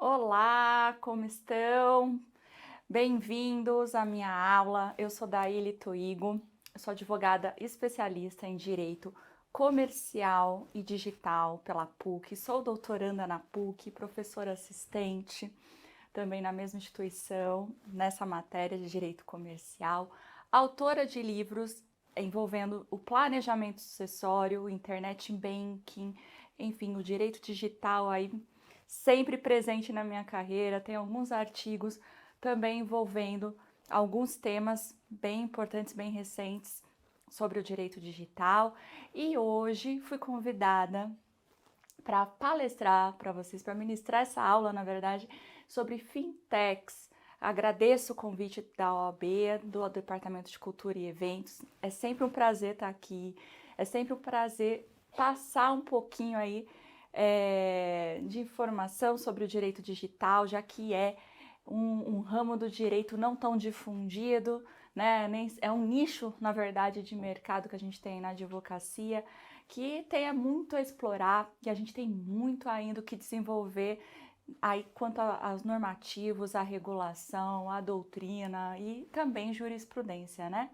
Olá, como estão? Bem-vindos à minha aula. Eu sou Daíli Toigo, eu sou advogada especialista em Direito Comercial e Digital pela PUC, sou doutoranda na PUC, professora assistente também na mesma instituição, nessa matéria de Direito Comercial, autora de livros envolvendo o planejamento sucessório, o Internet Banking, enfim, o direito digital aí sempre presente na minha carreira. Tem alguns artigos também envolvendo alguns temas bem importantes, bem recentes sobre o direito digital. E hoje fui convidada para palestrar para vocês, para ministrar essa aula, na verdade, sobre fintechs. Agradeço o convite da OAB, do Departamento de Cultura e Eventos. É sempre um prazer estar aqui, é sempre um prazer passar um pouquinho aí de informação sobre o direito digital, já que é um ramo do direito não tão difundido, né? É um nicho, na verdade, de mercado que a gente tem na advocacia, que tem muito a explorar, e a gente tem muito ainda o que desenvolver aí quanto aos normativos, a regulação, a doutrina e também jurisprudência, né?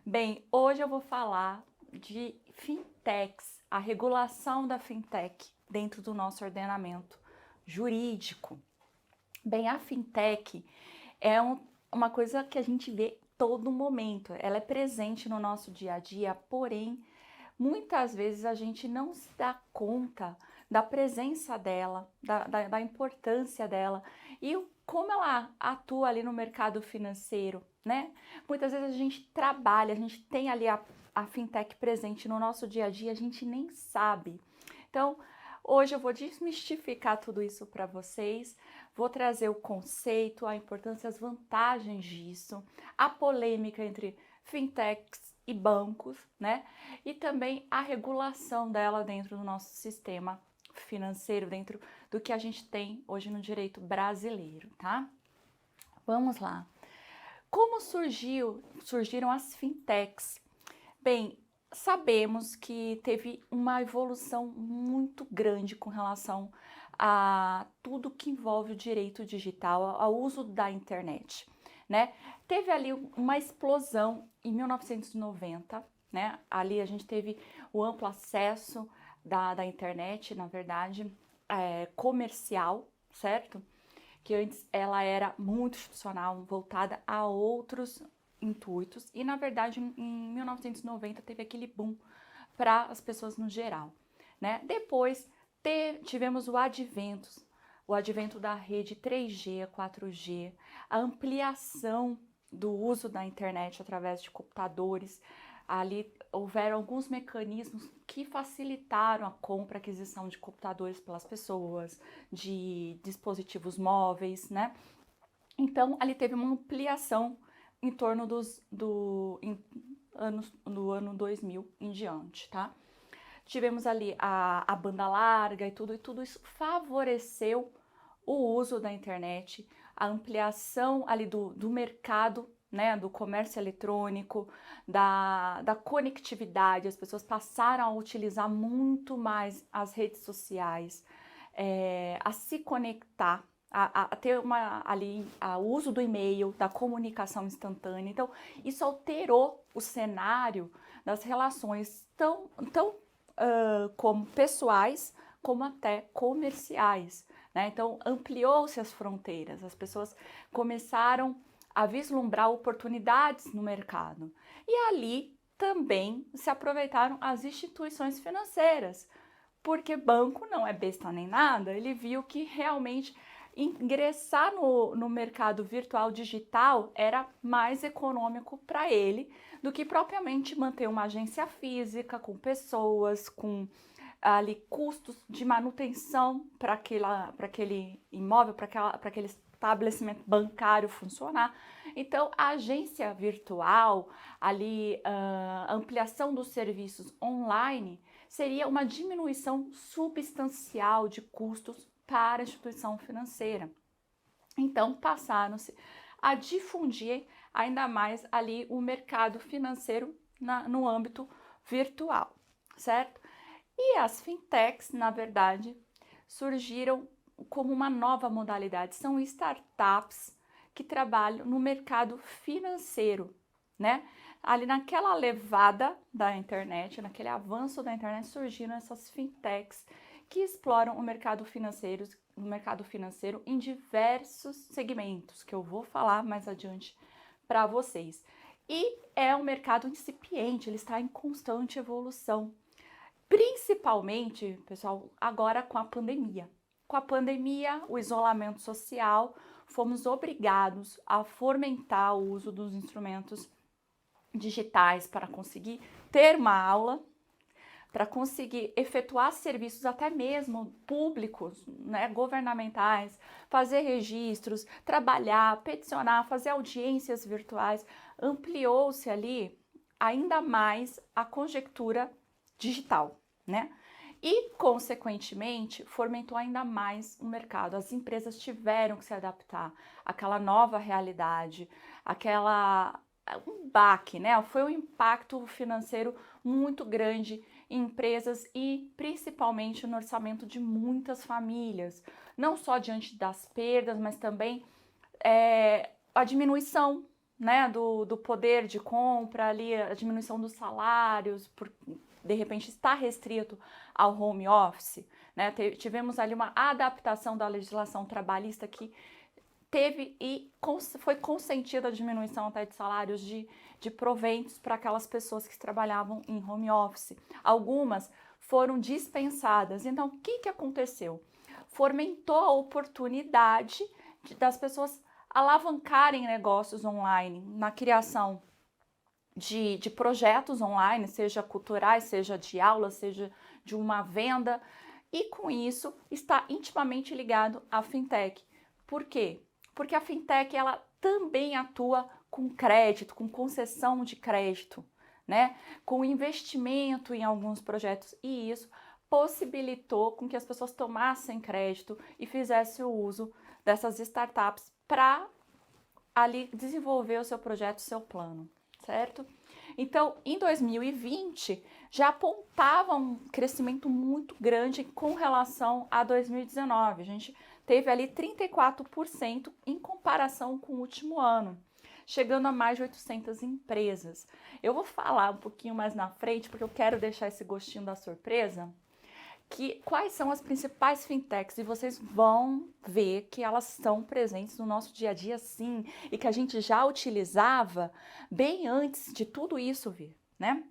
Bem, hoje eu vou falar de fintechs, a regulação da fintech dentro do nosso ordenamento jurídico. Bem, a fintech é uma coisa que a gente vê todo momento, ela é presente no nosso dia a dia, porém, muitas vezes a gente não se dá conta da presença dela, da importância dela e como ela atua ali no mercado financeiro, né? Muitas vezes a gente trabalha, a gente tem ali a fintech presente no nosso dia a dia, a gente nem sabe. Então, hoje eu vou desmistificar tudo isso para vocês, vou trazer o conceito, a importância, as vantagens disso, a polêmica entre fintechs e bancos, né? E também a regulação dela dentro do nosso sistema financeiro, dentro do que a gente tem hoje no direito brasileiro, tá? Vamos lá. Como surgiram as fintechs? Bem, sabemos que teve uma evolução muito grande com relação a tudo que envolve o direito digital, ao uso da internet, né? Teve ali uma explosão em 1990, né? Ali a gente teve o amplo acesso da internet, na verdade, comercial, certo? Que antes ela era muito institucional, voltada a outros intuitos, e na verdade em 1990 teve aquele boom para as pessoas no geral, né? Depois tivemos o advento da rede 3G, 4G, a ampliação do uso da internet através de computadores. Ali houveram alguns mecanismos que facilitaram a compra, a aquisição de computadores pelas pessoas, de dispositivos móveis, né? Então, ali teve uma ampliação em torno do ano 2000 em diante, tá? Tivemos ali a banda larga e tudo isso favoreceu o uso da internet, a ampliação ali do mercado, né, do comércio eletrônico, da conectividade. As pessoas passaram a utilizar muito mais as redes sociais, a se conectar, a ter o uso do e-mail, da comunicação instantânea. Então, isso alterou o cenário das relações tão como pessoais, como até comerciais, né? Então, ampliou-se as fronteiras, as pessoas começaram a vislumbrar oportunidades no mercado. E ali também se aproveitaram as instituições financeiras, porque banco não é besta nem nada, ele viu que realmente ingressar no mercado virtual digital era mais econômico para ele do que propriamente manter uma agência física com pessoas, com ali custos de manutenção para aquele imóvel, para aquele estabelecimento bancário funcionar. Então, a agência virtual, ali, a ampliação dos serviços online, seria uma diminuição substancial de custos para a instituição financeira. Então, passaram-se a difundir ainda mais ali o mercado financeiro no âmbito virtual, certo? E as fintechs, na verdade, surgiram como uma nova modalidade, são startups que trabalham no mercado financeiro, né? Ali naquela levada da internet, naquele avanço da internet, surgiram essas fintechs que exploram o mercado financeiro em diversos segmentos, que eu vou falar mais adiante para vocês. E é um mercado incipiente, ele está em constante evolução, principalmente, pessoal, agora com a pandemia. Com a pandemia, o isolamento social, fomos obrigados a fomentar o uso dos instrumentos digitais para conseguir ter uma aula, para conseguir efetuar serviços até mesmo públicos, né, governamentais, fazer registros, trabalhar, peticionar, fazer audiências virtuais. Ampliou-se ali ainda mais a conjectura digital, né? E, consequentemente, fomentou ainda mais o mercado. As empresas tiveram que se adaptar àquela nova realidade, um baque, né? Foi um impacto financeiro muito grande em empresas e principalmente no orçamento de muitas famílias, não só diante das perdas, mas também a diminuição, né, do poder de compra ali, a diminuição dos salários, por de repente estar restrito ao home office, né? Tivemos ali uma adaptação da legislação trabalhista que teve e foi consentida a diminuição até de salários de proventos para aquelas pessoas que trabalhavam em home office. Algumas foram dispensadas. Então, o que aconteceu? Fomentou a oportunidade das pessoas alavancarem negócios online, na criação de projetos online, seja culturais, seja de aula, seja de uma venda, e com isso está intimamente ligado à fintech. Por quê? Porque a fintech ela também atua com crédito, com concessão de crédito, né? Com investimento em alguns projetos, e isso possibilitou com que as pessoas tomassem crédito e fizessem o uso dessas startups para ali desenvolver o seu projeto, o seu plano, certo? Então, em 2020, já apontava um crescimento muito grande com relação a 2019. A gente teve ali 34% em comparação com o último ano, chegando a mais de 800 empresas. Eu vou falar um pouquinho mais na frente, porque eu quero deixar esse gostinho da surpresa, quais são as principais fintechs, e vocês vão ver que elas estão presentes no nosso dia a dia sim, e que a gente já utilizava bem antes de tudo isso vir, né?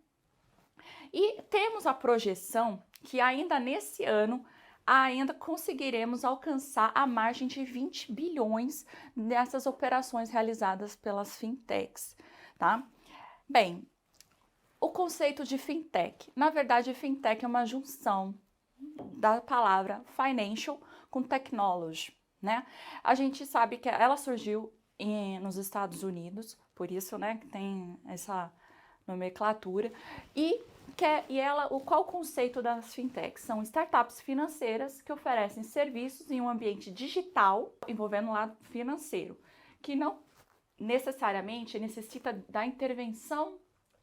E temos a projeção que ainda nesse ano ainda conseguiremos alcançar a margem de 20 bilhões nessas operações realizadas pelas fintechs, tá? Bem, o conceito de fintech, na verdade, fintech é uma junção da palavra financial com technology, né? A gente sabe que ela surgiu nos Estados Unidos, por isso, né, que tem essa nomenclatura, qual o conceito das fintechs? São startups financeiras que oferecem serviços em um ambiente digital, envolvendo o lado financeiro, que não necessariamente necessita da intervenção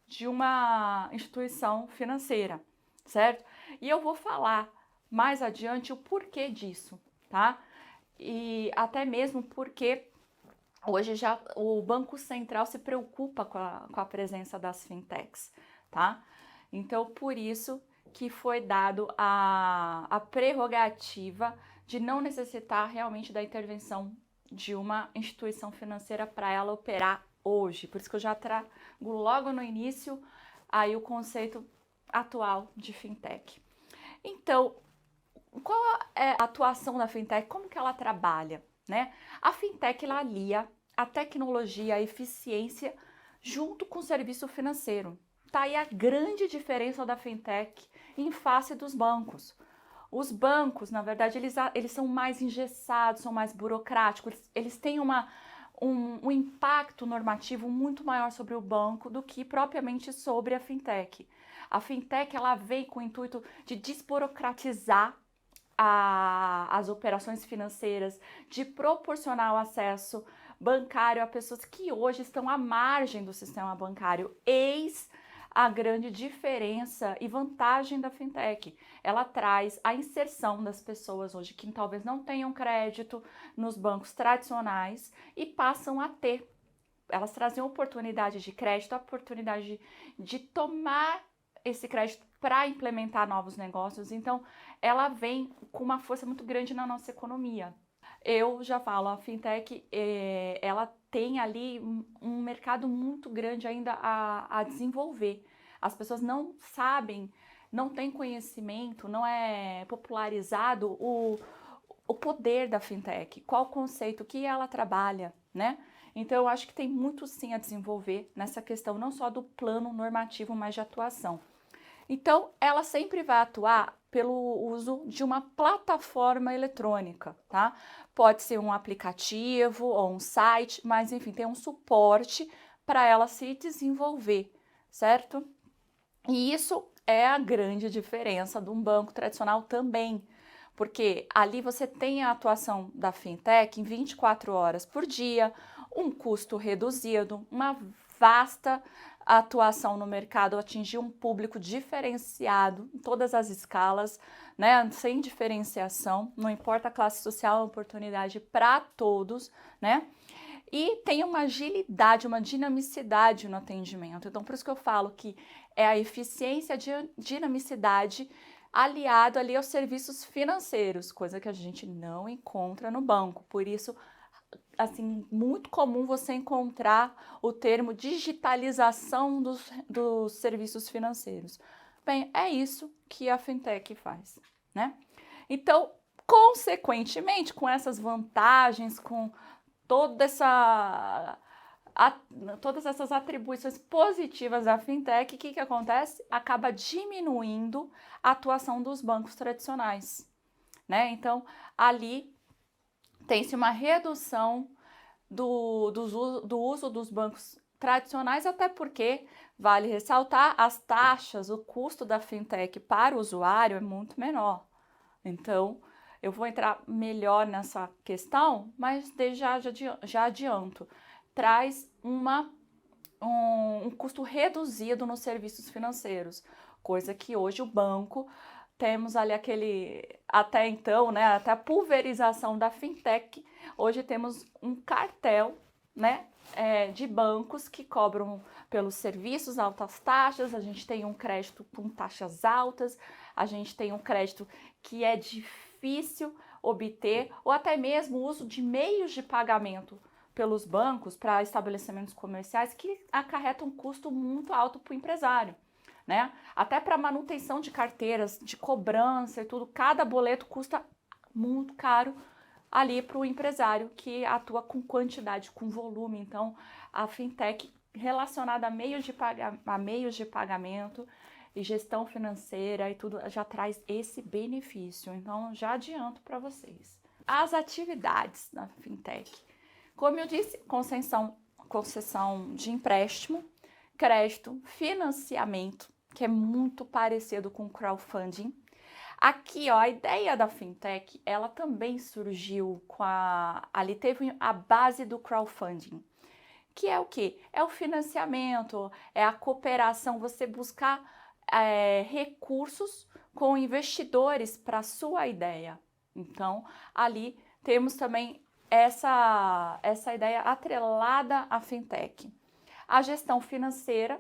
de uma instituição financeira, certo? E eu vou falar mais adiante o porquê disso, tá? E até mesmo porque hoje já o Banco Central se preocupa com a presença das fintechs, tá? Então, por isso que foi dado a prerrogativa de não necessitar realmente da intervenção de uma instituição financeira para ela operar hoje. Por isso que eu já trago logo no início aí o conceito atual de fintech. Então, qual é a atuação da fintech? Como que ela trabalha, né? A fintech ela alia a tecnologia, a eficiência junto com o serviço financeiro. Tá aí a grande diferença da fintech em face dos bancos. Os bancos, na verdade, eles são mais engessados, são mais burocráticos, eles têm um impacto normativo muito maior sobre o banco do que propriamente sobre a fintech. A fintech ela vem com o intuito de desburocratizar as operações financeiras, de proporcionar o acesso bancário a pessoas que hoje estão à margem do sistema bancário, a grande diferença e vantagem da fintech. Ela traz a inserção das pessoas hoje que talvez não tenham crédito nos bancos tradicionais e passam a ter. Elas trazem oportunidade de crédito, a oportunidade de tomar esse crédito para implementar novos negócios. Então, ela vem com uma força muito grande na nossa economia. Eu já falo, a fintech, ela tem ali um mercado muito grande ainda a desenvolver. As pessoas não sabem, não têm conhecimento, não é popularizado o poder da fintech, qual o conceito que ela trabalha, né? Então, eu acho que tem muito sim a desenvolver nessa questão, não só do plano normativo, mas de atuação. Então, ela sempre vai atuar pelo uso de uma plataforma eletrônica, tá? Pode ser um aplicativo ou um site, mas enfim, tem um suporte para ela se desenvolver, certo? E isso é a grande diferença de um banco tradicional também, porque ali você tem a atuação da fintech em 24 horas por dia, um custo reduzido, uma vasta atuação no mercado, atingir um público diferenciado em todas as escalas, né, sem diferenciação, não importa a classe social, é uma oportunidade para todos, né? E tem uma agilidade, uma dinamicidade no atendimento. Então, por isso que eu falo que é a eficiência, a dinamicidade aliado ali aos serviços financeiros, coisa que a gente não encontra no banco. Por isso, assim, muito comum você encontrar o termo digitalização dos serviços financeiros. Bem, é isso que a fintech faz, né? Então, consequentemente, com essas vantagens, com toda essa, todas essas atribuições positivas da fintech, o que acontece? Acaba diminuindo a atuação dos bancos tradicionais, né? Então, ali tem-se uma redução do uso dos bancos tradicionais, até porque, vale ressaltar, as taxas, o custo da fintech para o usuário é muito menor. Então, eu vou entrar melhor nessa questão, mas desde já adianto. Traz um custo reduzido nos serviços financeiros, coisa que hoje o banco temos ali até então, né, até a pulverização da fintech, hoje temos um cartel, né, de bancos que cobram pelos serviços altas taxas, a gente tem um crédito com taxas altas, a gente tem um crédito que é difícil obter, ou até mesmo o uso de meios de pagamento pelos bancos para estabelecimentos comerciais que acarretam um custo muito alto para o empresário, né? Até para manutenção de carteiras, de cobrança e tudo, cada boleto custa muito caro ali para o empresário que atua com quantidade, com volume. Então, a fintech relacionada a meios de pagamento e gestão financeira e tudo já traz esse benefício. Então, já adianto para vocês. As atividades da fintech. Como eu disse, concessão de empréstimo, crédito, financiamento, que é muito parecido com crowdfunding. Aqui, ó, a ideia da fintech, ela também surgiu ali teve a base do crowdfunding, que é o quê? É o financiamento, é a cooperação, você buscar recursos com investidores para a sua ideia. Então, ali temos também essa ideia atrelada à fintech. A gestão financeira,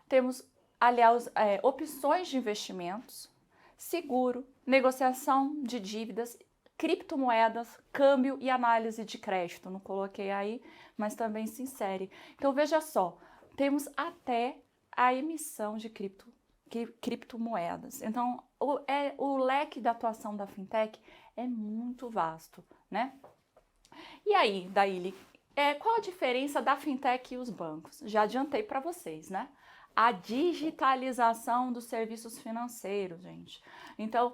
temos, aliás, opções de investimentos, seguro, negociação de dívidas, criptomoedas, câmbio e análise de crédito. Não coloquei aí, mas também se insere. Então, veja só, temos até a emissão de criptomoedas. Então, o leque da atuação da fintech é muito vasto, né? E aí, Daíli, qual a diferença da fintech e os bancos? Já adiantei para vocês, né? A digitalização dos serviços financeiros, gente. Então,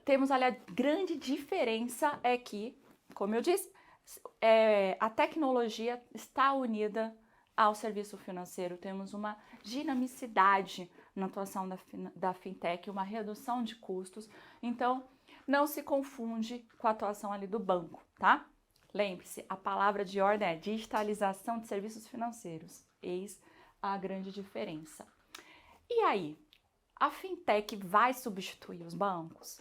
temos ali a grande diferença é que, como eu disse, a tecnologia está unida ao serviço financeiro. Temos uma dinamicidade na atuação da fintech, uma redução de custos. Então, não se confunde com a atuação ali do banco, tá? Lembre-se, a palavra de ordem é digitalização de serviços financeiros. Eis a grande diferença. E aí, a fintech vai substituir os bancos?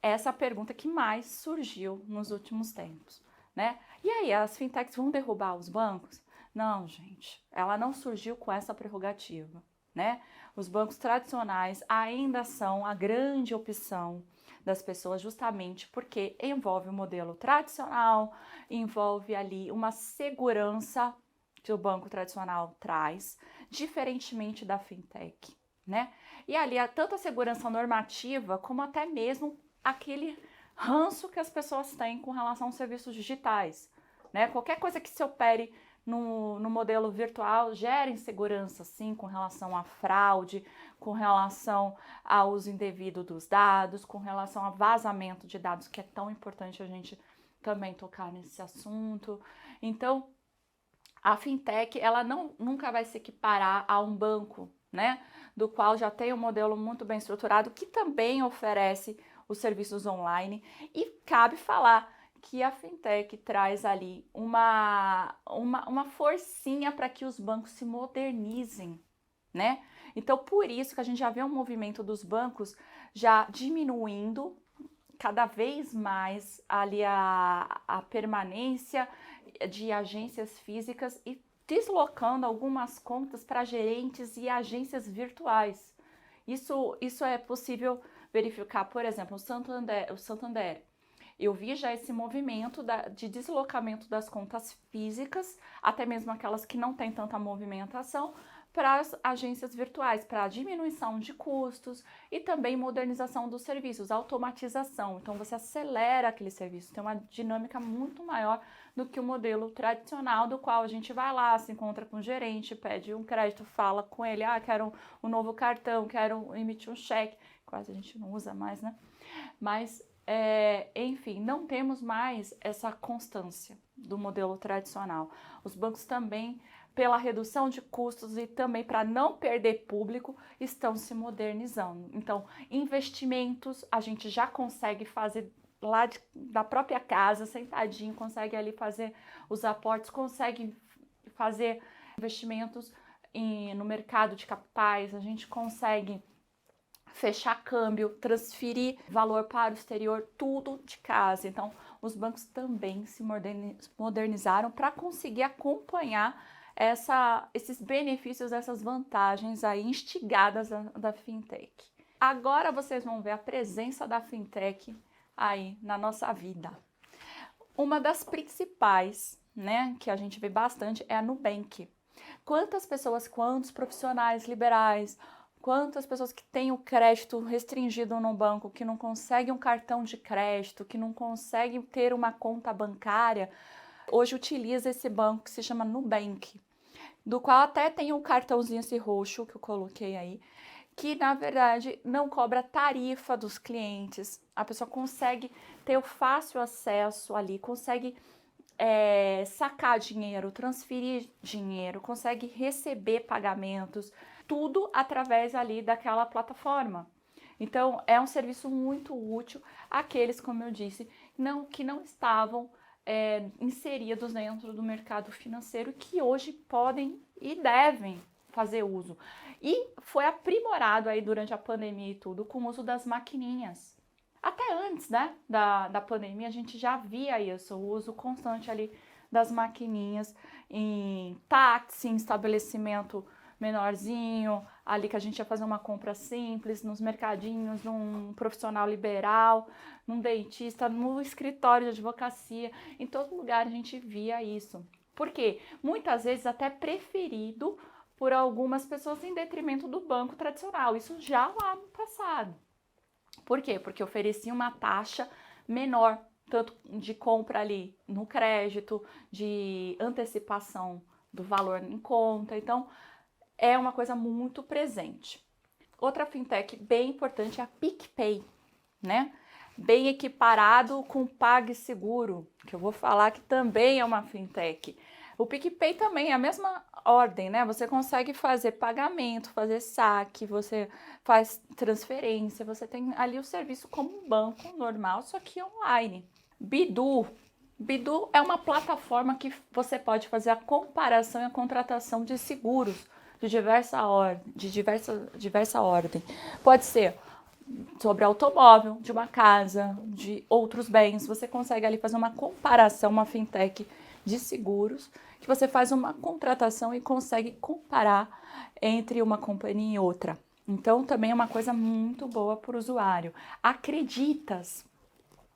Essa é a pergunta que mais surgiu nos últimos tempos, né? E aí, as fintechs vão derrubar os bancos? Não, gente, ela não surgiu com essa prerrogativa, né? Os bancos tradicionais ainda são a grande opção das pessoas, justamente porque envolve o modelo tradicional, envolve ali uma segurança que o banco tradicional traz, diferentemente da fintech, né? E ali há tanto a segurança normativa, como até mesmo aquele ranço que as pessoas têm com relação aos serviços digitais, né? Qualquer coisa que se opere no modelo virtual gera insegurança, sim, com relação à fraude, com relação ao uso indevido dos dados, com relação a vazamento de dados, que é tão importante a gente também tocar nesse assunto. Então, a fintech, ela nunca vai se equiparar a um banco, né? Do qual já tem um modelo muito bem estruturado, que também oferece os serviços online. E cabe falar que a fintech traz ali uma forcinha para que os bancos se modernizem, né? Então, por isso que a gente já vê um movimento dos bancos já diminuindo cada vez mais ali a permanência de agências físicas e deslocando algumas contas para gerentes e agências virtuais. Isso é possível verificar, por exemplo, o Santander. Eu vi já esse movimento de deslocamento das contas físicas, até mesmo aquelas que não têm tanta movimentação, para as agências virtuais, para a diminuição de custos e também modernização dos serviços, automatização. Então você acelera aquele serviço, tem uma dinâmica muito maior do que o modelo tradicional, do qual a gente vai lá, se encontra com o gerente, pede um crédito, fala com ele, quero um novo cartão, quero emitir um cheque, quase a gente não usa mais, né? Mas enfim, não temos mais essa constância do modelo tradicional. Os bancos também, pela redução de custos e também para não perder público, estão se modernizando. Então, investimentos a gente já consegue fazer lá da própria casa, sentadinho, consegue ali fazer os aportes, consegue fazer investimentos no mercado de capitais, a gente consegue fechar câmbio, transferir valor para o exterior, tudo de casa. Então, os bancos também se modernizaram para conseguir acompanhar esses benefícios, essas vantagens aí instigadas da fintech. Agora vocês vão ver a presença da fintech aí na nossa vida. Uma das principais, né, que a gente vê bastante é a Nubank. Quantos profissionais liberais, quantas pessoas que têm o crédito restringido no banco, que não conseguem um cartão de crédito, que não conseguem ter uma conta bancária, hoje utiliza esse banco que se chama Nubank, do qual até tem um cartãozinho esse roxo que eu coloquei aí, que na verdade não cobra tarifa dos clientes. A pessoa consegue ter o fácil acesso ali, consegue sacar dinheiro, transferir dinheiro, consegue receber pagamentos, tudo através ali daquela plataforma. Então, é um serviço muito útil àqueles, como eu disse, que não estavam inseridos dentro do mercado financeiro, que hoje podem e devem fazer uso. E foi aprimorado aí durante a pandemia e tudo com o uso das maquininhas. Até antes, né, da pandemia, a gente já via isso, o uso constante ali das maquininhas em táxi, em estabelecimento menorzinho, ali que a gente ia fazer uma compra simples, nos mercadinhos, num profissional liberal, num dentista, no escritório de advocacia, em todo lugar a gente via isso. Por quê? Muitas vezes até preferido por algumas pessoas em detrimento do banco tradicional, isso já lá no passado. Por quê? Porque oferecia uma taxa menor, tanto de compra ali no crédito, de antecipação do valor em conta. Então, é uma coisa muito presente. Outra fintech bem importante é a PicPay, né? Bem equiparado com o PagSeguro, que eu vou falar que também é uma fintech. O PicPay também é a mesma ordem, né? Você consegue fazer pagamento, fazer saque, você faz transferência, você tem ali o serviço como um banco normal, só que online. Bidu é uma plataforma que você pode fazer a comparação e a contratação de seguros, de diversa ordem. Pode ser sobre automóvel, de uma casa, de outros bens. Você consegue ali fazer uma comparação, uma fintech de seguros, que você faz uma contratação e consegue comparar entre uma companhia e outra. Então, também é uma coisa muito boa para o usuário. Acreditas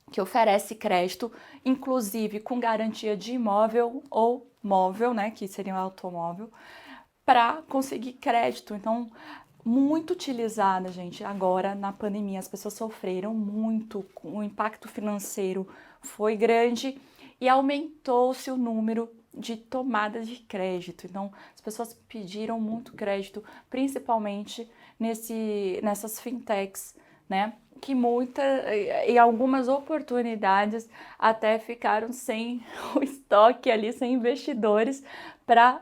que oferece crédito, inclusive com garantia de imóvel ou móvel, né, que seria um automóvel, para conseguir crédito. Então, muito utilizada, gente, agora na pandemia. As pessoas sofreram muito, o impacto financeiro foi grande e aumentou-se o número de tomadas de crédito. Então, as pessoas pediram muito crédito, principalmente nessas fintechs, né? Que em algumas oportunidades até ficaram sem o estoque ali, sem investidores para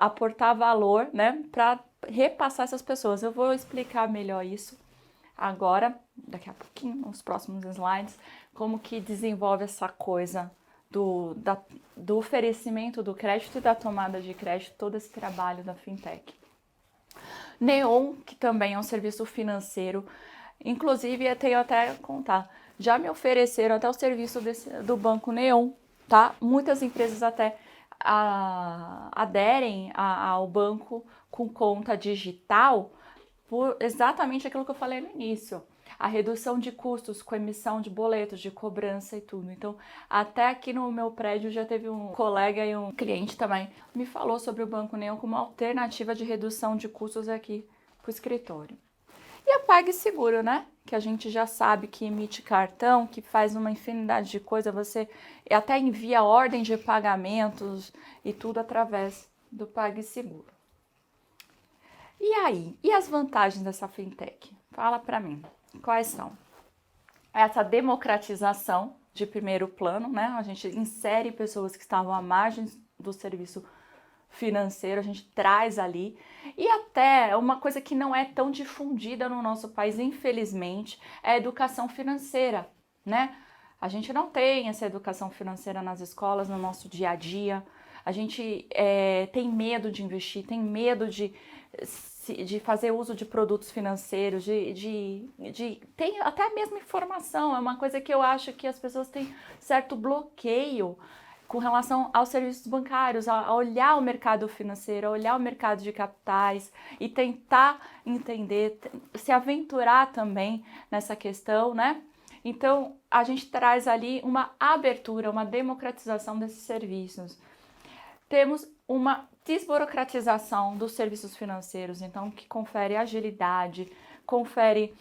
aportar valor, né? Para repassar essas pessoas. Eu vou explicar melhor isso agora, daqui a pouquinho, nos próximos slides, como que desenvolve essa coisa do oferecimento do crédito e da tomada de crédito, todo esse trabalho da fintech. Neon, que também é um serviço financeiro, inclusive eu tenho até a contar, já me ofereceram até o serviço do Banco Neon, tá? Muitas empresas até aderem ao banco com conta digital por exatamente aquilo que eu falei no início. A redução de custos com emissão de boletos, de cobrança e tudo. Então, até aqui no meu prédio já teve um colega e um cliente também me falou sobre o Banco Neon como alternativa de redução de custos aqui para o escritório. E a PagSeguro, né? Que a gente já sabe que emite cartão, que faz uma infinidade de coisas, você até envia ordem de pagamentos e tudo através do PagSeguro. E aí? E as vantagens dessa fintech? Fala para mim. Quais são? Essa democratização de primeiro plano, né? A gente insere pessoas que estavam à margem do serviço financeiro, a gente traz ali. E até uma coisa que não é tão difundida no nosso país, infelizmente, é a educação financeira, né? A gente não tem essa educação financeira nas escolas, no nosso dia a dia. A gente tem medo de investir, tem medo de fazer uso de produtos financeiros, tem até mesmo informação. É uma coisa que eu acho que as pessoas têm certo bloqueio com relação aos serviços bancários, a olhar o mercado financeiro, a olhar o mercado de capitais e tentar entender, se aventurar também nessa questão, né? Então, a gente traz ali uma abertura, uma democratização desses serviços. Temos uma desburocratização dos serviços financeiros, então, que confere agilidade, confere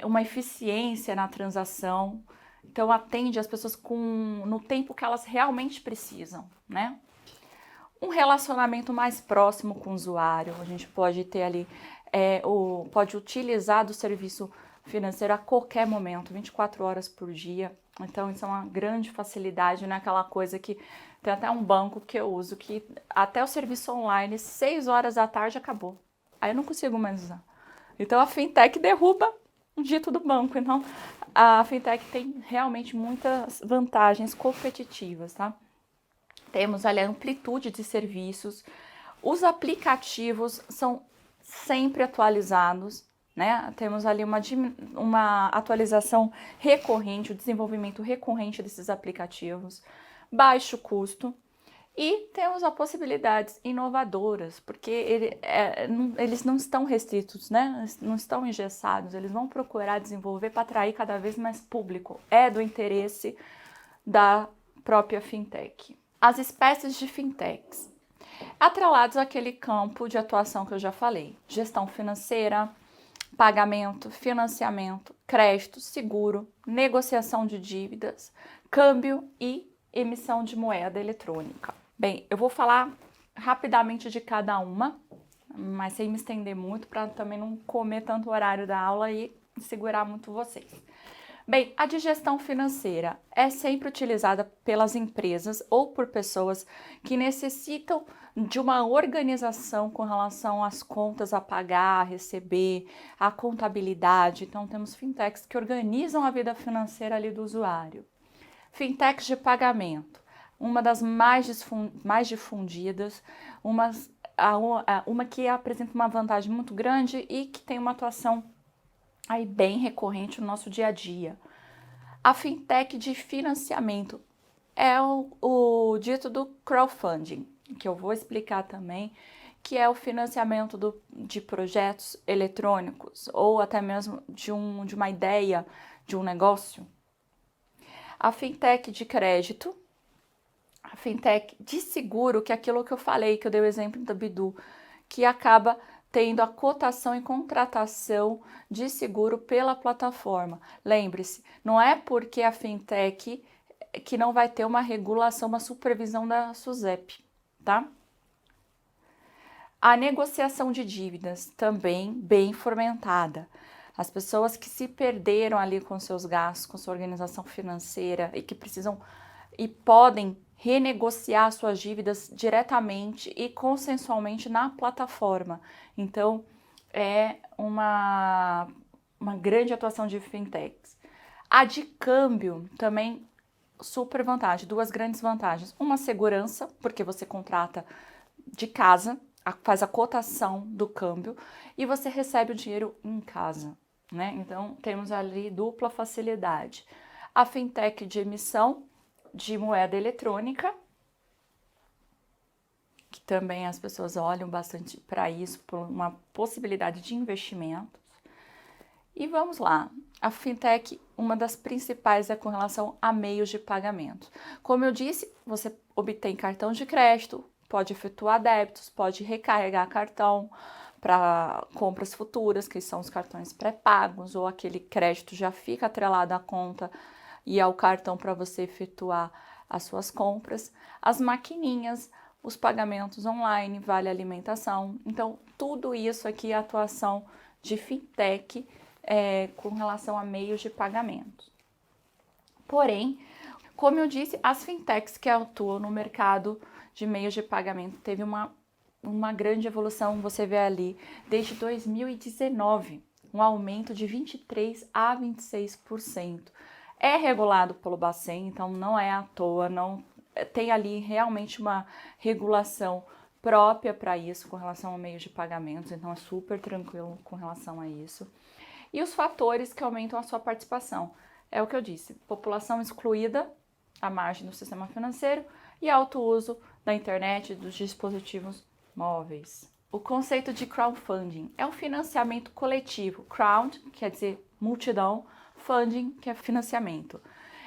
uma eficiência na transação, então atende as pessoas no tempo que elas realmente precisam, né? Um relacionamento mais próximo com o usuário, a gente pode ter ali, pode utilizar do serviço financeiro a qualquer momento, 24 horas por dia. Então isso é uma grande facilidade, não é aquela coisa que tem até um banco que eu uso, que até o serviço online, 6 horas da tarde acabou. Aí eu não consigo mais usar. Então a fintech derruba o dito do banco. Então a fintech tem realmente muitas vantagens competitivas, tá? Temos ali a amplitude de serviços, os aplicativos são sempre atualizados, né? Temos ali uma atualização recorrente, o desenvolvimento recorrente desses aplicativos, baixo custo, e temos as possibilidades inovadoras, porque eles não estão restritos, né? Eles não estão engessados, eles vão procurar desenvolver para atrair cada vez mais público. É do interesse da própria fintech. As espécies de fintechs, atrelados àquele campo de atuação que eu já falei: gestão financeira, pagamento, financiamento, crédito, seguro, negociação de dívidas, câmbio e emissão de moeda eletrônica. Bem, eu vou falar rapidamente de cada uma, mas sem me estender muito para também não comer tanto o horário da aula e segurar muito vocês. Bem, a de gestão financeira é sempre utilizada pelas empresas ou por pessoas que necessitam de uma organização com relação às contas a pagar, a receber, a contabilidade. Então, temos fintechs que organizam a vida financeira ali do usuário. Fintechs de pagamento, uma das mais difundidas, umas uma que apresenta uma vantagem muito grande e que tem uma atuação aí bem recorrente no nosso dia a dia. A fintech de financiamento é o dito do crowdfunding, que eu vou explicar também, que é o financiamento de projetos eletrônicos ou até mesmo de uma ideia, de um negócio. A fintech de crédito, a fintech de seguro, que é aquilo que eu falei, que eu dei o exemplo da Bidu, que acaba tendo a cotação e contratação de seguro pela plataforma. Lembre-se, não é porque a fintech que não vai ter uma regulação, uma supervisão da SUSEP, tá? A negociação de dívidas também bem fomentada. As pessoas que se perderam ali com seus gastos, com sua organização financeira e que precisam e podem renegociar suas dívidas diretamente e consensualmente na plataforma. Então, é uma grande atuação de fintechs. A de câmbio também super vantagem, duas grandes vantagens. Uma, segurança, porque você contrata de casa, faz a cotação do câmbio e você recebe o dinheiro em casa, né? Então, temos ali dupla facilidade. A fintech de emissão de moeda eletrônica, que também as pessoas olham bastante para isso, por uma possibilidade de investimentos. E vamos lá, a fintech, uma das principais é com relação a meios de pagamento. Como eu disse, você obtém cartão de crédito, pode efetuar débitos, pode recarregar cartão para compras futuras, que são os cartões pré-pagos, ou aquele crédito já fica atrelado à conta e ao cartão para você efetuar as suas compras. As maquininhas, os pagamentos online, vale alimentação. Então, tudo isso aqui é a atuação de fintech com relação a meios de pagamento. Porém, como eu disse, as fintechs que atuam no mercado de meios de pagamento teve uma grande evolução, você vê ali, desde 2019, um aumento de 23% a 26%. É regulado pelo Bacen, então não é à toa, não tem ali realmente uma regulação própria para isso, com relação ao meio de pagamentos, então é super tranquilo com relação a isso. E os fatores que aumentam a sua participação, é o que eu disse, população excluída à margem do sistema financeiro e alto uso da internet e dos dispositivos móveis. O conceito de crowdfunding é um financiamento coletivo. Crowd quer dizer multidão, funding, que é financiamento.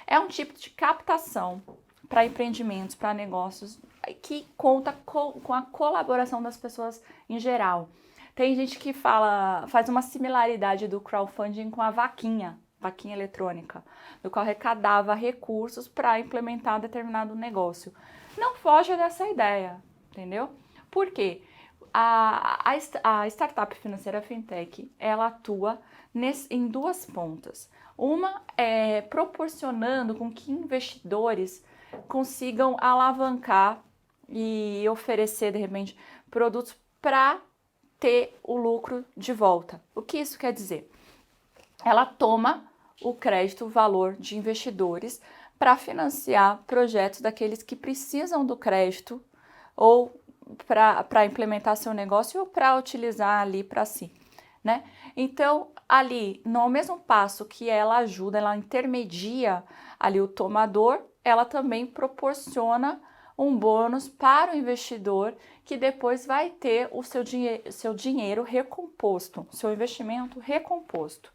É um tipo de captação para empreendimentos, para negócios, que conta com a colaboração das pessoas em geral. Tem gente que faz uma similaridade do crowdfunding com a vaquinha eletrônica, do qual arrecadava recursos para implementar determinado negócio. Não foge dessa ideia, entendeu? Por quê? A startup financeira fintech, ela atua em duas pontas. Uma é proporcionando com que investidores consigam alavancar e oferecer, de repente, produtos para ter o lucro de volta. O que isso quer dizer? Ela toma o crédito, o valor de investidores para financiar projetos daqueles que precisam do crédito ou para implementar seu negócio ou para utilizar ali para si, né? Então, ali, no mesmo passo que ela ajuda, ela intermedia ali o tomador, ela também proporciona um bônus para o investidor que depois vai ter o seu dinheiro recomposto, seu investimento recomposto.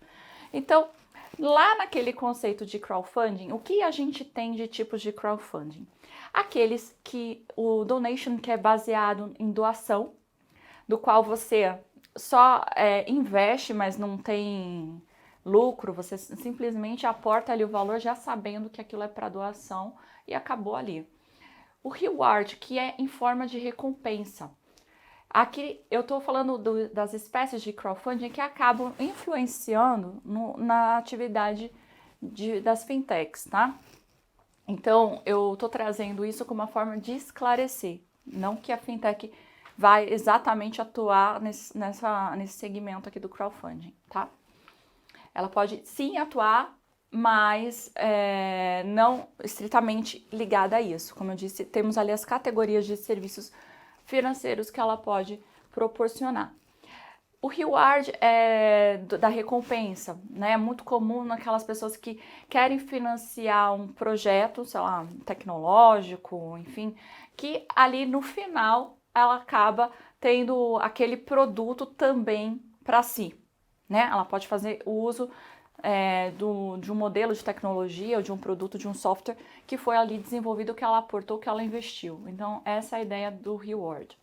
Então, lá naquele conceito de crowdfunding, o que a gente tem de tipos de crowdfunding? Aqueles que o donation, que é baseado em doação, do qual você só investe, mas não tem lucro, você simplesmente aporta ali o valor já sabendo que aquilo é para doação e acabou ali. O reward, que é em forma de recompensa. Aqui eu estou falando das espécies de crowdfunding que acabam influenciando na atividade das fintechs, tá? Então, eu estou trazendo isso como uma forma de esclarecer, não que a fintech vai exatamente atuar nesse segmento aqui do crowdfunding, tá? Ela pode sim atuar, mas não estritamente ligada a isso. Como eu disse, temos ali as categorias de serviços financeiros que ela pode proporcionar. O reward da recompensa, né? É muito comum naquelas pessoas que querem financiar um projeto, sei lá, tecnológico, enfim, que ali no final ela acaba tendo aquele produto também para si, né? Ela pode fazer uso de um modelo de tecnologia ou de um produto, de um software que foi ali desenvolvido, que ela aportou, que ela investiu. Então, essa é a ideia do reward.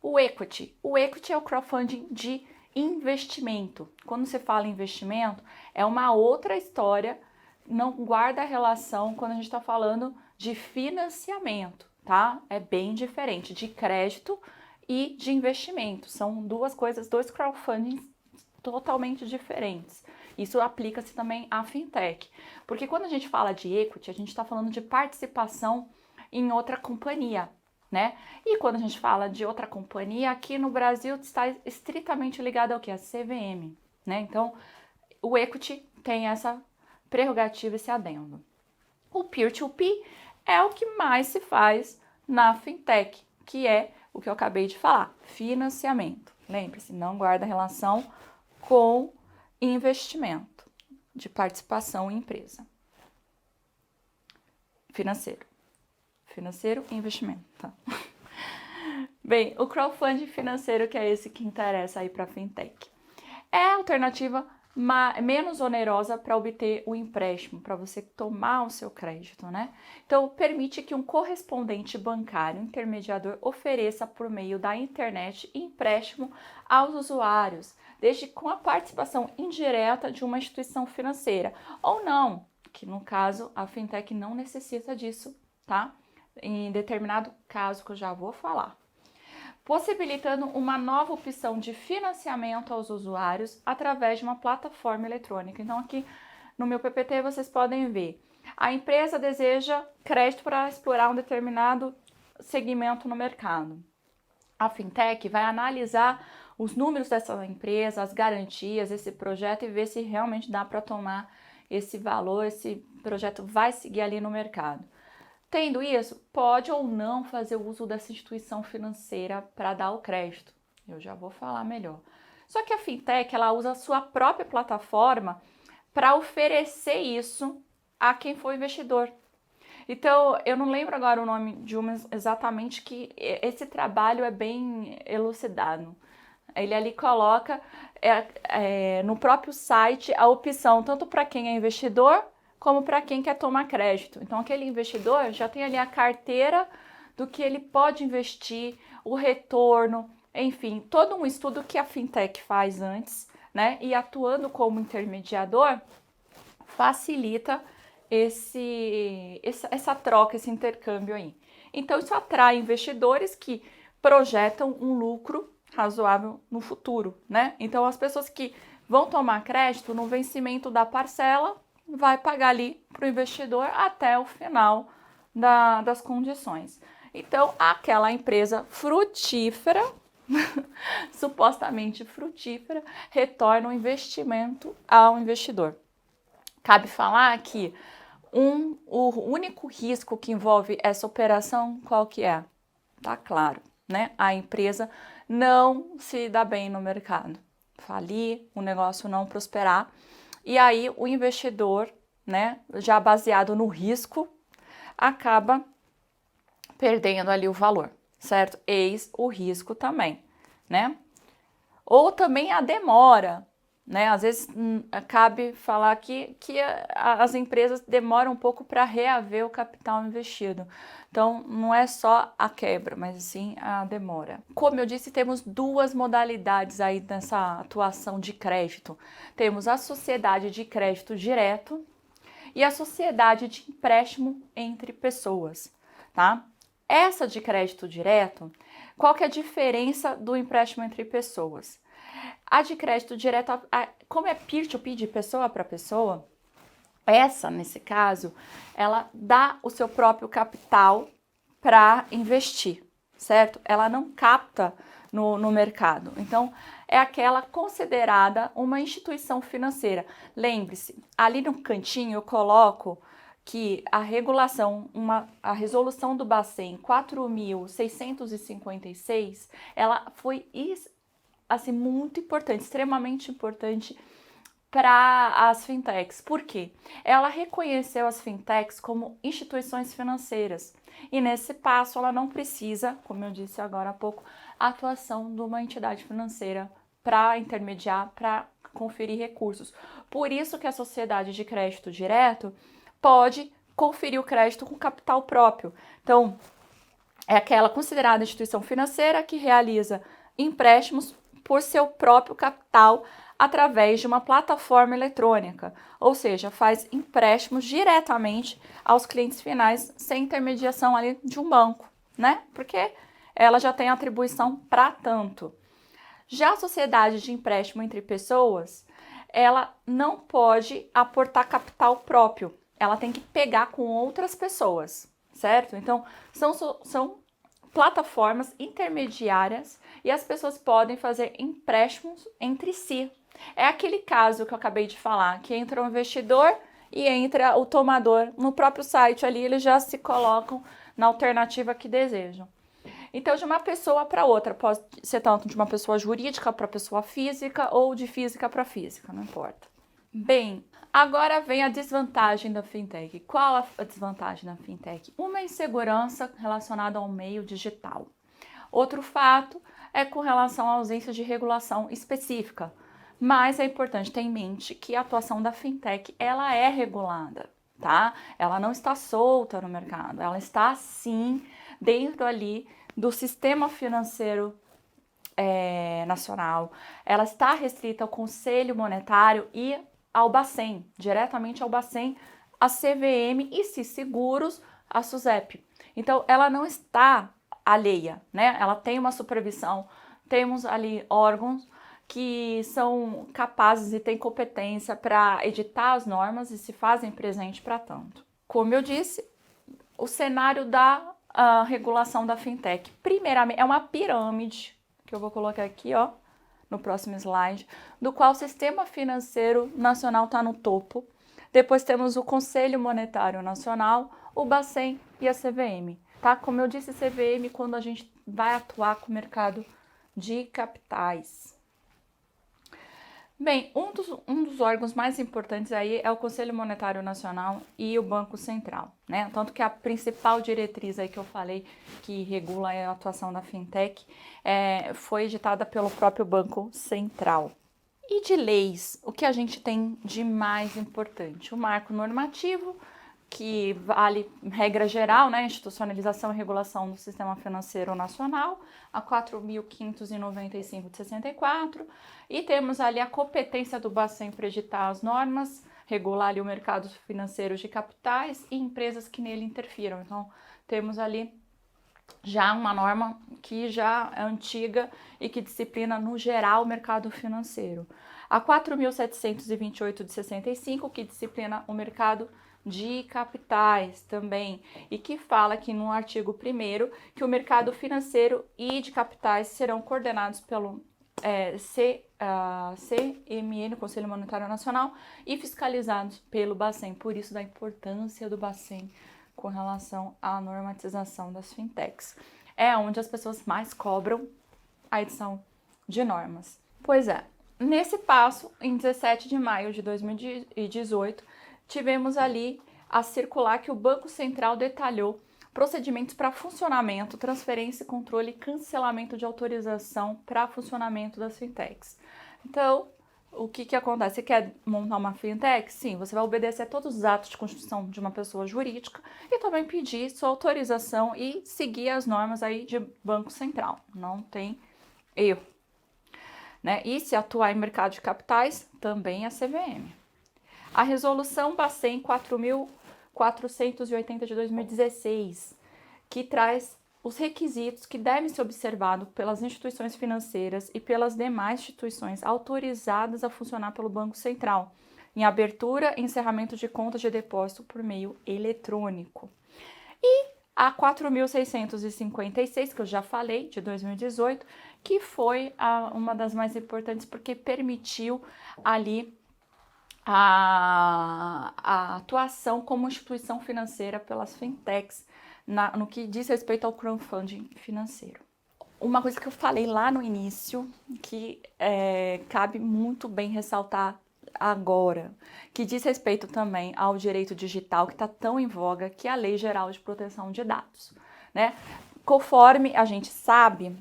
O equity. O equity é o crowdfunding de investimento. Quando você fala em investimento, é uma outra história, não guarda relação quando a gente está falando de financiamento, tá? É bem diferente de crédito e de investimento. São duas coisas, dois crowdfundings totalmente diferentes. Isso aplica-se também à fintech. Porque quando a gente fala de equity, a gente está falando de participação em outra companhia, né? E quando a gente fala de outra companhia, aqui no Brasil está estritamente ligado ao que? A CVM, né? Então, o equity tem essa prerrogativa, esse adendo. O peer-to-peer é o que mais se faz na fintech, que é o que eu acabei de falar, financiamento. Lembre-se, não guarda relação com investimento de participação em empresa. Financeiro e investimento, tá? Bem, o crowdfunding financeiro, que é esse que interessa aí para a fintech, é a alternativa menos onerosa para obter o empréstimo, para você tomar o seu crédito, né? Então, permite que um correspondente bancário intermediador ofereça por meio da internet empréstimo aos usuários, desde com a participação indireta de uma instituição financeira, ou não, que no caso a fintech não necessita disso, tá? Em determinado caso que eu já vou falar, possibilitando uma nova opção de financiamento aos usuários através de uma plataforma eletrônica. Então, aqui no meu PPT vocês podem ver, a empresa deseja crédito para explorar um determinado segmento no mercado. A fintech vai analisar os números dessa empresa, as garantias, esse projeto e ver se realmente dá para tomar esse valor, esse projeto vai seguir ali no mercado. Tendo isso, pode ou não fazer uso dessa instituição financeira para dar o crédito. Eu já vou falar melhor. Só que a fintech, ela usa a sua própria plataforma para oferecer isso a quem for investidor. Então, eu não lembro agora o nome de uma exatamente, que esse trabalho é bem elucidado. Ele ali coloca no próprio site a opção tanto para quem é investidor como para quem quer tomar crédito. Então, aquele investidor já tem ali a carteira do que ele pode investir, o retorno, enfim, todo um estudo que a fintech faz antes, né? E atuando como intermediador, facilita essa troca, esse intercâmbio aí. Então, isso atrai investidores que projetam um lucro razoável no futuro, né? Então, as pessoas que vão tomar crédito no vencimento da parcela, vai pagar ali para o investidor até o final das condições. Então, aquela empresa frutífera, supostamente frutífera, retorna o investimento ao investidor. Cabe falar que o único risco que envolve essa operação, qual que é? Tá claro, né? A empresa não se dá bem no mercado, falir, o negócio não prosperar. E aí o investidor, né, já baseado no risco, acaba perdendo ali o valor, certo? Eis o risco também, né? Ou também a demora, né? Às vezes cabe falar que as empresas demoram um pouco para reaver o capital investido. Então, não é só a quebra, mas sim a demora. Como eu disse, temos duas modalidades aí nessa atuação de crédito. Temos a sociedade de crédito direto e a sociedade de empréstimo entre pessoas, tá? Essa de crédito direto, qual que é a diferença do empréstimo entre pessoas? A de crédito direto, como é peer-to-peer, de pessoa para pessoa, essa, nesse caso, ela dá o seu próprio capital para investir, certo? Ela não capta no mercado. Então, é aquela considerada uma instituição financeira. Lembre-se, ali no cantinho eu coloco que a regulação, a resolução do Bacen 4.656, ela foi assim, muito importante, extremamente importante para as fintechs. Por quê? Ela reconheceu as fintechs como instituições financeiras e nesse passo ela não precisa, como eu disse agora há pouco, a atuação de uma entidade financeira para intermediar, para conferir recursos. Por isso que a sociedade de crédito direto pode conferir o crédito com capital próprio. Então, é aquela considerada instituição financeira que realiza empréstimos por seu próprio capital através de uma plataforma eletrônica, ou seja, faz empréstimos diretamente aos clientes finais sem intermediação ali de um banco, né? Porque ela já tem atribuição para tanto. Já a sociedade de empréstimo entre pessoas, ela não pode aportar capital próprio, ela tem que pegar com outras pessoas, certo? Então, são plataformas intermediárias e as pessoas podem fazer empréstimos entre si. É aquele caso que eu acabei de falar, que entra um investidor e entra o tomador no próprio site ali, eles já se colocam na alternativa que desejam. Então, de uma pessoa para outra, pode ser tanto de uma pessoa jurídica para pessoa física ou de física para física, não importa. Bem, agora vem a desvantagem da fintech. Qual a desvantagem da fintech? Uma insegurança relacionada ao meio digital. Outro fato é com relação à ausência de regulação específica. Mas é importante ter em mente que a atuação da fintech, ela é regulada, tá? Ela não está solta no mercado, ela está sim dentro ali do sistema financeiro nacional. Ela está restrita ao Conselho Monetário e ao Bacen, diretamente ao Bacen, a CVM e, se seguros, a SUSEP. Então, ela não está alheia, né? Ela tem uma supervisão, temos ali órgãos que são capazes e têm competência para editar as normas e se fazem presente para tanto. Como eu disse, o cenário da regulação da fintech, primeiramente, é uma pirâmide, que eu vou colocar aqui, ó, no próximo slide, do qual o Sistema Financeiro Nacional está no topo. Depois temos o Conselho Monetário Nacional, o Bacen e a CVM. Tá? Como eu disse, CVM quando a gente vai atuar com o mercado de capitais. Bem, um dos órgãos mais importantes aí é o Conselho Monetário Nacional e o Banco Central, né? Tanto que a principal diretriz aí que eu falei que regula a atuação da fintech foi editada pelo próprio Banco Central. E de leis, o que a gente tem de mais importante? O marco normativo, que vale regra geral, né, institucionalização e regulação do sistema financeiro nacional, a 4.595 de 64, e temos ali a competência do Bacen para editar as normas, regular ali o mercado financeiro de capitais e empresas que nele interfiram. Então, temos ali já uma norma que já é antiga e que disciplina no geral o mercado financeiro. A 4.728 de 65, que disciplina o mercado de capitais também, e que fala aqui no artigo 1º que o mercado financeiro e de capitais serão coordenados pelo CMN, Conselho Monetário Nacional, e fiscalizados pelo Bacen. Por isso da importância do Bacen com relação à normatização das fintechs. É onde as pessoas mais cobram a edição de normas. Pois é, nesse passo, em 17 de maio de 2018, tivemos ali a circular que o Banco Central detalhou procedimentos para funcionamento, transferência, controle e cancelamento de autorização para funcionamento das fintechs. Então, o que acontece? Você quer montar uma fintech? Sim, você vai obedecer a todos os atos de constituição de uma pessoa jurídica e também pedir sua autorização e seguir as normas aí de Banco Central. Não tem erro, né? E se atuar em mercado de capitais, também a CVM. A resolução Bacen 4.480 de 2016, que traz os requisitos que devem ser observados pelas instituições financeiras e pelas demais instituições autorizadas a funcionar pelo Banco Central, em abertura e encerramento de contas de depósito por meio eletrônico. E a 4.656, que eu já falei, de 2018, que foi uma das mais importantes porque permitiu ali a atuação como instituição financeira pelas fintechs no que diz respeito ao crowdfunding financeiro. Uma coisa que eu falei lá no início, que cabe muito bem ressaltar agora, que diz respeito também ao direito digital, que está tão em voga, que é a Lei Geral de Proteção de Dados, né? Conforme a gente sabe,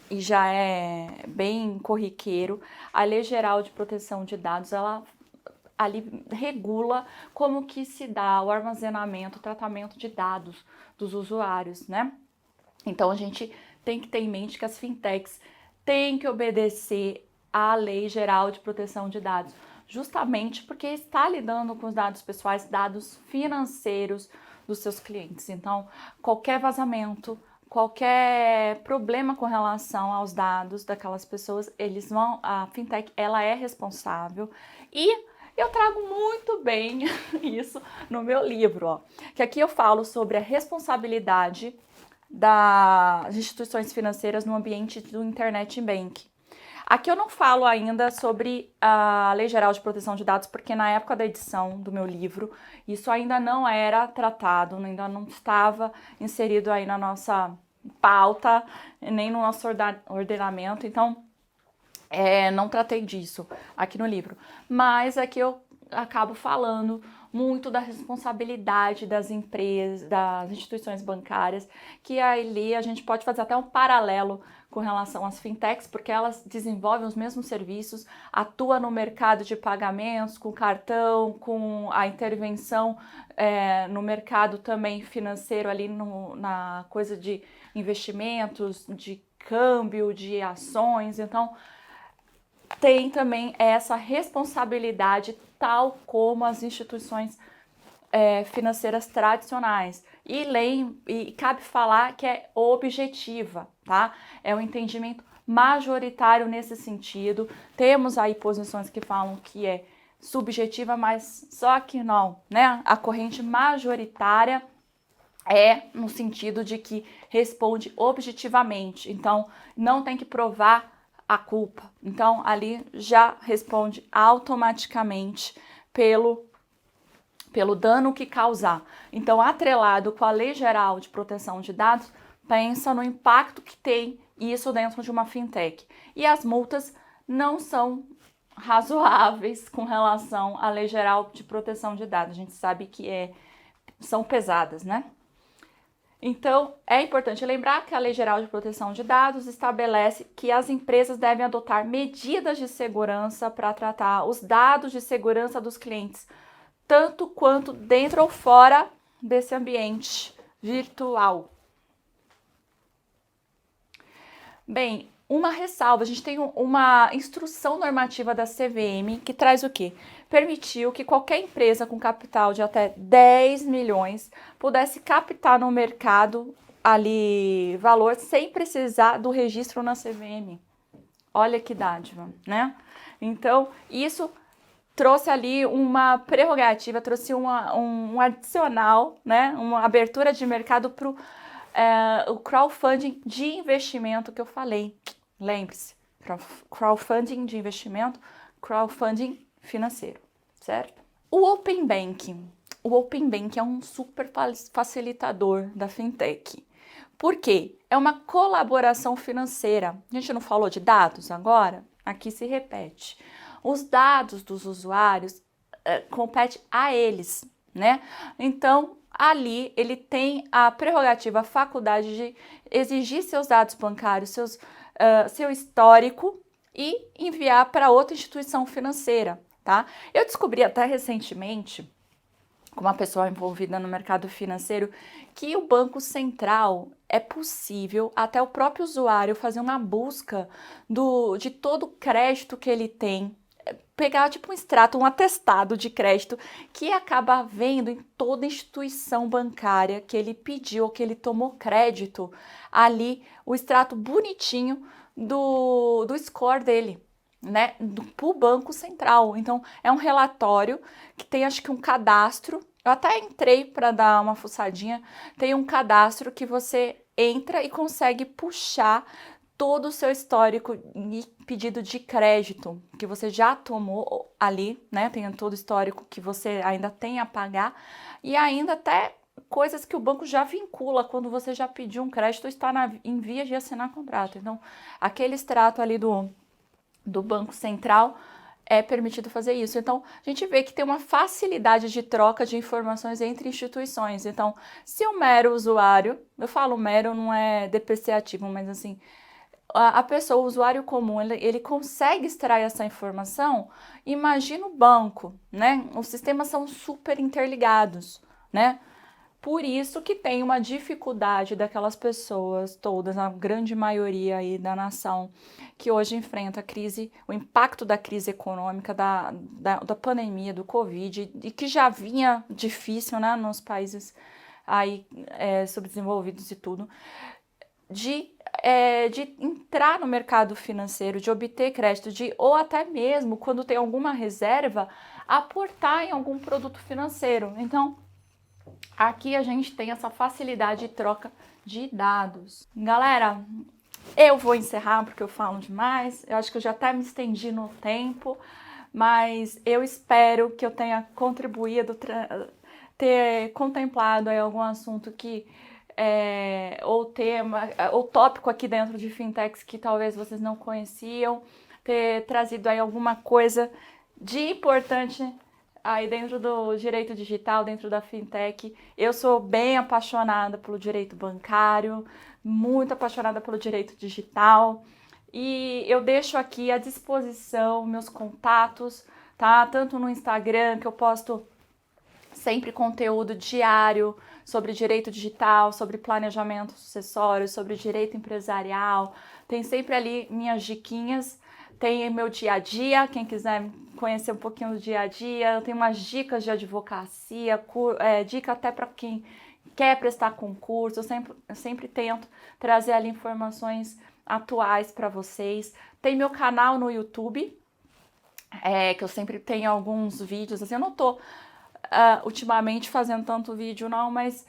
e já é bem corriqueiro, a Lei Geral de Proteção de Dados, ela ali regula como que se dá o armazenamento, o tratamento de dados dos usuários, né? Então, a gente tem que ter em mente que as fintechs têm que obedecer à Lei Geral de Proteção de Dados, justamente porque está lidando com os dados pessoais, dados financeiros dos seus clientes. Então, qualquer vazamento, qualquer problema com relação aos dados daquelas pessoas, a fintech, ela é responsável. E eu trago muito bem isso no meu livro, ó, que aqui eu falo sobre a responsabilidade das instituições financeiras no ambiente do Internet Bank. Aqui eu não falo ainda sobre a Lei Geral de Proteção de Dados, porque na época da edição do meu livro, isso ainda não era tratado, ainda não estava inserido aí na nossa pauta, nem no nosso ordenamento, então não tratei disso aqui no livro. Mas aqui eu acabo falando muito da responsabilidade das empresas, das instituições bancárias, que ali a gente pode fazer até um paralelo com relação às fintechs, porque elas desenvolvem os mesmos serviços, atuam no mercado de pagamentos, com cartão, com a intervenção no mercado também financeiro, ali na coisa de investimentos, de câmbio, de ações. Então, tem também essa responsabilidade, tal como as instituições financeiras tradicionais. E cabe falar que é objetiva, tá? É um entendimento majoritário nesse sentido. Temos aí posições que falam que é subjetiva, mas só que não, né? A corrente majoritária é no sentido de que responde objetivamente. Então, não tem que provar a culpa. Então, ali já responde automaticamente pelo dano que causar. Então, atrelado com a Lei Geral de Proteção de Dados, pensa no impacto que tem isso dentro de uma fintech. E as multas não são razoáveis com relação à Lei Geral de Proteção de Dados. A gente sabe que são pesadas, né? Então, é importante lembrar que a Lei Geral de Proteção de Dados estabelece que as empresas devem adotar medidas de segurança para tratar os dados de segurança dos clientes, tanto quanto dentro ou fora desse ambiente virtual. Bem, uma ressalva, a gente tem uma instrução normativa da CVM que traz o quê? Permitiu que qualquer empresa com capital de até 10 milhões pudesse captar no mercado ali valor sem precisar do registro na CVM. Olha que dádiva, né? Então, isso trouxe ali uma prerrogativa, trouxe um adicional, né? Uma abertura de mercado para o crowdfunding de investimento que eu falei. Lembre-se, crowdfunding de investimento, crowdfunding financeiro, certo? O Open Banking é um super facilitador da fintech. Por quê? É uma colaboração financeira. A gente não falou de dados agora? Aqui se repete. Os dados dos usuários competem a eles, né? Então, ali ele tem a prerrogativa, a faculdade de exigir seus dados bancários, seu histórico e enviar para outra instituição financeira, tá? Eu descobri até recentemente, com uma pessoa envolvida no mercado financeiro, que o Banco Central é possível até o próprio usuário fazer uma busca de todo o crédito que ele tem, pegar tipo um extrato, um atestado de crédito que acaba vendo em toda instituição bancária que ele pediu ou que ele tomou crédito, ali o extrato bonitinho do score dele, né, pro Banco Central. Então é um relatório que tem, acho que um cadastro. Eu até entrei para dar uma fuçadinha. Tem um cadastro que você entra e consegue puxar todo o seu histórico e pedido de crédito que você já tomou ali, né? Tem todo o histórico que você ainda tem a pagar e ainda até coisas que o banco já vincula quando você já pediu um crédito, está em vias de assinar contrato. Então, aquele extrato ali do Banco Central é permitido fazer isso. Então, a gente vê que tem uma facilidade de troca de informações entre instituições. Então, se o mero usuário, eu falo mero, não é depreciativo, mas assim, a pessoa, o usuário comum, ele consegue extrair essa informação, imagina o banco, né? Os sistemas são super interligados, né? Por isso que tem uma dificuldade daquelas pessoas todas, a grande maioria aí da nação, que hoje enfrenta a crise, o impacto da crise econômica, da pandemia, do Covid, e que já vinha difícil, né, nos países aí subdesenvolvidos e tudo, de entrar no mercado financeiro, de obter crédito, ou até mesmo, quando tem alguma reserva, aportar em algum produto financeiro. Então, aqui a gente tem essa facilidade de troca de dados. Galera, eu vou encerrar porque eu falo demais. Eu acho que eu já até me estendi no tempo, mas eu espero que eu tenha contribuído, ter contemplado aí algum assunto que ou tema, ou tópico aqui dentro de fintechs que talvez vocês não conheciam, ter trazido aí alguma coisa de importante aí dentro do direito digital, dentro da fintech. Eu sou bem apaixonada pelo direito bancário, muito apaixonada pelo direito digital, e eu deixo aqui à disposição meus contatos, tá? Tanto no Instagram, que eu posto sempre conteúdo diário sobre direito digital, sobre planejamento sucessório, sobre direito empresarial. Tem sempre ali minhas diquinhas, tem meu dia a dia, quem quiser conhecer um pouquinho do dia a dia, eu tenho umas dicas de advocacia, dica até para quem quer prestar concurso, eu sempre tento trazer ali informações atuais para vocês. Tem meu canal no YouTube, que eu sempre tenho alguns vídeos, assim, eu não tô ultimamente fazendo tanto vídeo não, mas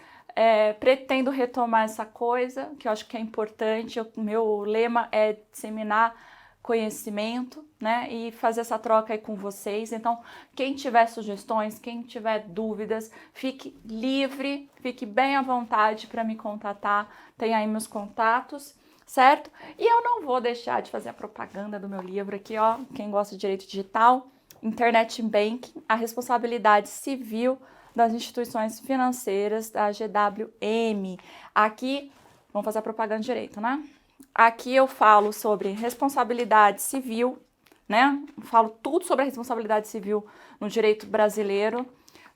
pretendo retomar essa coisa, que eu acho que é importante. O meu lema é disseminar conhecimento, né, e fazer essa troca aí com vocês. Então, quem tiver sugestões, quem tiver dúvidas, fique livre, fique bem à vontade para me contatar, tem aí meus contatos, certo? E eu não vou deixar de fazer a propaganda do meu livro aqui, ó, quem gosta de direito digital, Internet Banking, a responsabilidade civil das instituições financeiras da GWM. Aqui, vamos fazer a propaganda direito, né? Aqui eu falo sobre responsabilidade civil, né? Falo tudo sobre a responsabilidade civil no direito brasileiro,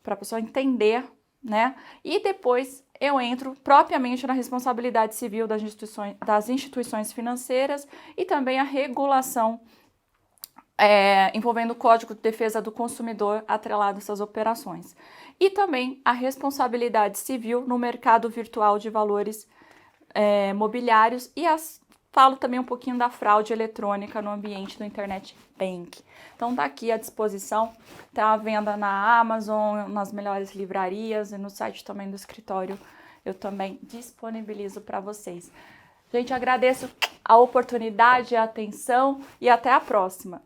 para a pessoa entender, né? E depois eu entro propriamente na responsabilidade civil das instituições financeiras e também a regulação envolvendo o Código de Defesa do Consumidor atrelado às suas operações. E também a responsabilidade civil no mercado virtual de valores mobiliários e falo também um pouquinho da fraude eletrônica no ambiente do Internet Bank. Então tá aqui à disposição, tá à venda na Amazon, nas melhores livrarias e no site também do escritório eu também disponibilizo para vocês. Gente, agradeço a oportunidade, a atenção e até a próxima.